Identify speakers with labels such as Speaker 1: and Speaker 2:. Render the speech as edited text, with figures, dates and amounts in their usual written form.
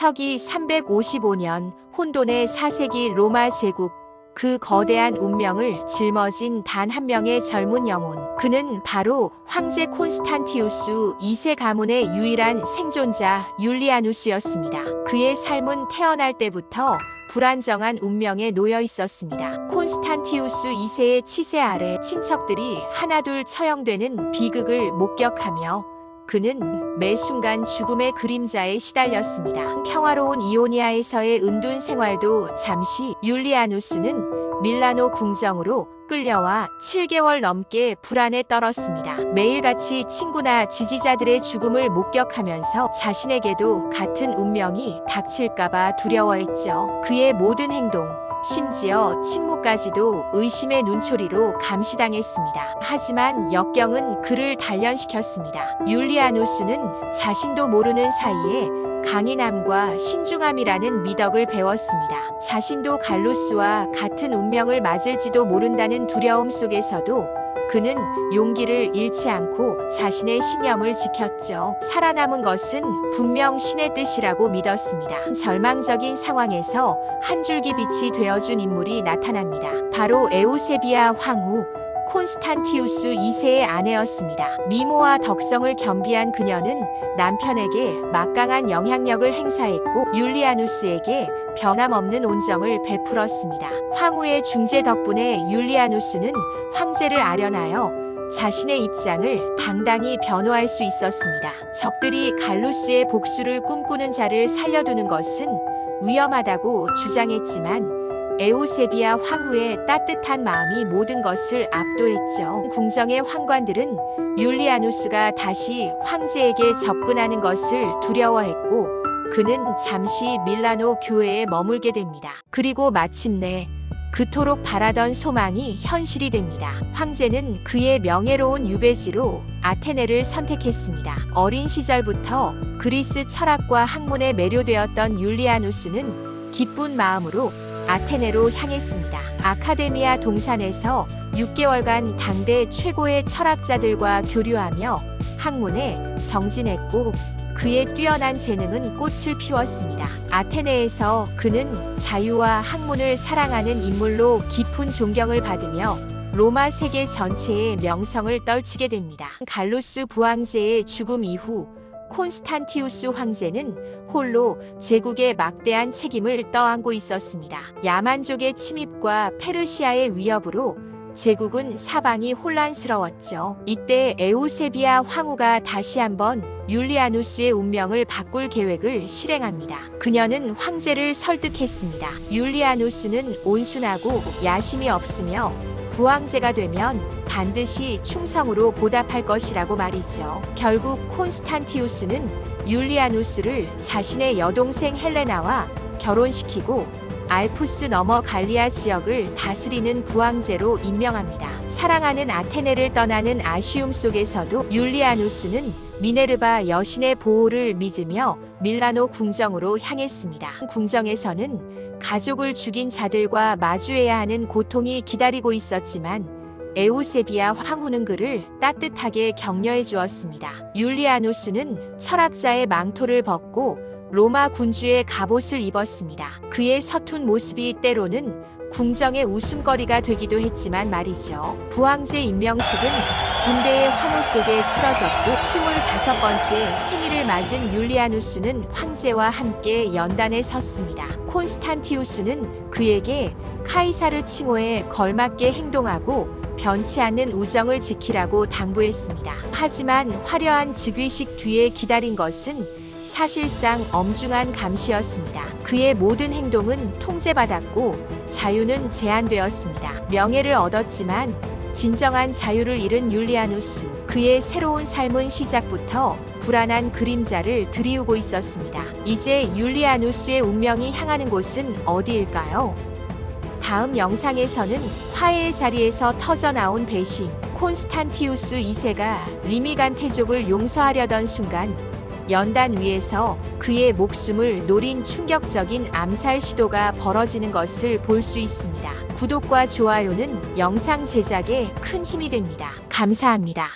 Speaker 1: 서기 355년 혼돈의 4세기 로마 제국, 그 거대한 운명을 짊어진 단 한 명의 젊은 영혼. 그는 바로 황제 콘스탄티우스 2세 가문의 유일한 생존자 율리아누스였습니다. 그의 삶은 태어날 때부터 불안정한 운명에 놓여 있었습니다. 콘스탄티우스 2세의 치세 아래 친척들이 하나둘 처형되는 비극을 목격하며 그는 매 순간 죽음의 그림자에 시달렸습니다. 평화로운 이오니아에서의 은둔 생활도 잠시 율리아누스는 밀라노 궁정으로 끌려와 7개월 넘게 불안에 떨었습니다. 매일같이 친구나 지지자들의 죽음을 목격하면서 자신에게도 같은 운명이 닥칠까봐 두려워했죠. 그의 모든 행동, 심지어 침묵까지도 의심의 눈초리로 감시당했습니다. 하지만 역경은 그를 단련시켰습니다. 율리아누스는 자신도 모르는 사이에 강인함과 신중함이라는 미덕을 배웠습니다. 자신도 갈루스와 같은 운명을 맞을지도 모른다는 두려움 속에서도 그는 용기를 잃지 않고 자신의 신념을 지켰죠. 살아남은 것은 분명 신의 뜻이라고 믿었습니다. 절망적인 상황에서 한 줄기 빛이 되어준 인물이 나타납니다. 바로 에우세비아 황후 콘스탄티우스 2세의 아내였습니다. 미모와 덕성을 겸비한 그녀는 남편에게 막강한 영향력을 행사했고 율리아누스에게 변함없는 온정을 베풀었습니다. 황후의 중재 덕분에 율리아누스는 황제를 아련하여 자신의 입장을 당당히 변호할 수 있었습니다. 적들이 갈루스의 복수를 꿈꾸는 자를 살려두는 것은 위험하다고 주장했지만 에우세비아 황후의 따뜻한 마음이 모든 것을 압도했죠. 궁정의 환관들은 율리아누스가 다시 황제에게 접근하는 것을 두려워했고 그는 잠시 밀라노 교회에 머물게 됩니다. 그리고 마침내 그토록 바라던 소망이 현실이 됩니다. 황제는 그의 명예로운 유배지로 아테네를 선택했습니다. 어린 시절부터 그리스 철학과 학문에 매료되었던 율리아누스는 기쁜 마음으로 아테네로 향했습니다. 아카데미아 동산에서 6개월간 당대 최고의 철학자들과 교류하며 학문에 정진했고 그의 뛰어난 재능은 꽃을 피웠습니다. 아테네에서 그는 자유와 학문을 사랑하는 인물로 깊은 존경을 받으며 로마 세계 전체의 명성을 떨치게 됩니다. 갈루스 부황제의 죽음 이후 콘스탄티우스 황제는 홀로 제국의 막대한 책임을 떠안고 있었습니다. 야만족의 침입과 페르시아의 위협으로 제국은 사방이 혼란스러웠죠. 이때 에우세비아 황후가 다시 한번 율리아누스의 운명을 바꿀 계획을 실행합니다. 그녀는 황제를 설득했습니다. 율리아누스는 온순하고 야심이 없으며 부황제가 되면 반드시 충성으로 보답할 것이라고 말이죠. 결국 콘스탄티우스는 율리아누스를 자신의 여동생 헬레나와 결혼시키고 알프스 너머 갈리아 지역을 다스리는 부황제로 임명합니다. 사랑하는 아테네를 떠나는 아쉬움 속에서도 율리아누스는 미네르바 여신의 보호를 믿으며 밀라노 궁정으로 향했습니다. 궁정에서는 가족을 죽인 자들과 마주해야 하는 고통이 기다리고 있었지만 에우세비아 황후는 그를 따뜻하게 격려해 주었습니다. 율리아누스는 철학자의 망토를 벗고 로마 군주의 갑옷을 입었습니다. 그의 서툰 모습이 때로는 궁정의 웃음거리가 되기도 했지만 말이죠. 부황제 임명식은 군대의 환호 속에 치러졌고 25번째 생일을 맞은 율리아누스는 황제와 함께 연단에 섰습니다. 콘스탄티우스는 그에게 카이사르 칭호에 걸맞게 행동하고 변치 않는 우정을 지키라고 당부했습니다. 하지만 화려한 즉위식 뒤에 기다린 것은 사실상 엄중한 감시였습니다. 그의 모든 행동은 통제받았고 자유는 제한되었습니다. 명예를 얻었지만 진정한 자유를 잃은 율리아누스. 그의 새로운 삶은 시작부터 불안한 그림자를 드리우고 있었습니다. 이제 율리아누스의 운명이 향하는 곳은 어디일까요? 다음 영상에서는 화해의 자리에서 터져나온 배신, 콘스탄티우스 2세가 리미간테족을 용서하려던 순간 연단 위에서 그의 목숨을 노린 충격적인 암살 시도가 벌어지는 것을 볼 수 있습니다. 구독과 좋아요는 영상 제작에 큰 힘이 됩니다. 감사합니다.